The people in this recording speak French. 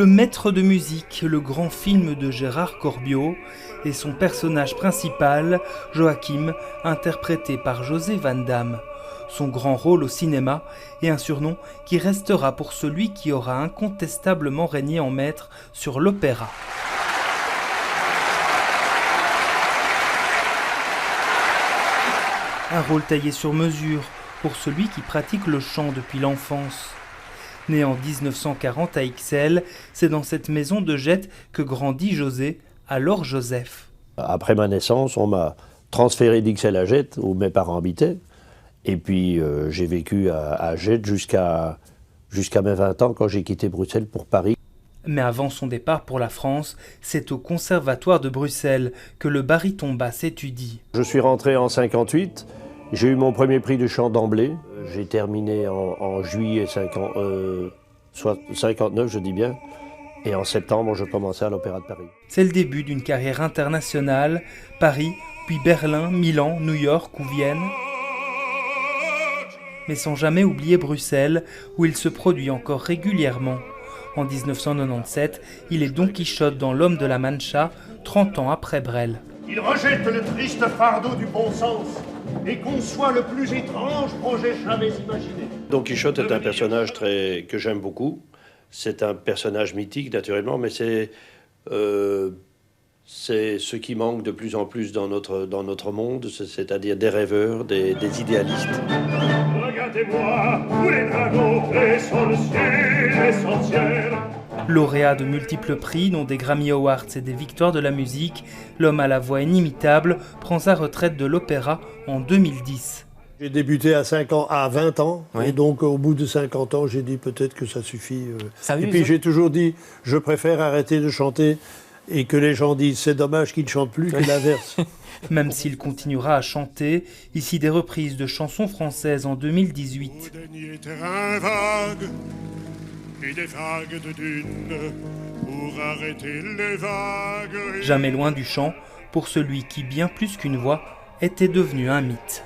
Le Maître de musique, le grand film de Gérard Corbiot, et son personnage principal, Joachim, interprété par José Van Damme. Son grand rôle au cinéma et un surnom qui restera pour celui qui aura incontestablement régné en maître sur l'opéra. Un rôle taillé sur mesure pour celui qui pratique le chant depuis l'enfance. Né en 1940 à Ixelles, c'est dans cette maison de Jette que grandit José, alors Joseph. Après ma naissance, on m'a transféré d'Ixelles à Jette, où mes parents habitaient. Et puis j'ai vécu à Jette jusqu'à mes 20 ans, quand j'ai quitté Bruxelles pour Paris. Mais avant son départ pour la France, c'est au Conservatoire de Bruxelles que le baryton basse étudie. Je suis rentré en 58, j'ai eu mon premier prix de chant d'emblée. J'ai terminé en juillet 59, je dis bien. Et en septembre, je commençais à l'Opéra de Paris. C'est le début d'une carrière internationale, Paris, puis Berlin, Milan, New York ou Vienne. Mais sans jamais oublier Bruxelles, où il se produit encore régulièrement. En 1997, il est Don Quichotte dans L'Homme de la Mancha, 30 ans après Brel. Il rejette le triste fardeau du bon sens et conçoit le plus étrange projet jamais imaginé. Don Quichotte est un personnage que j'aime beaucoup. C'est un personnage mythique, naturellement, mais c'est ce qui manque de plus en plus dans notre monde, c'est-à-dire des rêveurs, des idéalistes. Regardez-moi, tous les dragons sont le ciel essentiel. Lauréat de multiples prix, dont des Grammy Awards et des victoires de la musique, l'homme à la voix inimitable prend sa retraite de l'opéra en 2010. J'ai débuté à 20 ans, oui. Et donc au bout de 50 ans, j'ai dit peut-être que ça suffit. Et puis j'ai toujours dit, je préfère arrêter de chanter et que les gens disent c'est dommage qu'ils ne chantent plus que l'inverse. Même s'il continuera à chanter, ici des reprises de chansons françaises en 2018. Et des vagues de dunes pour arrêter les vagues. Jamais loin du chant, pour celui qui, bien plus qu'une voix, était devenu un mythe.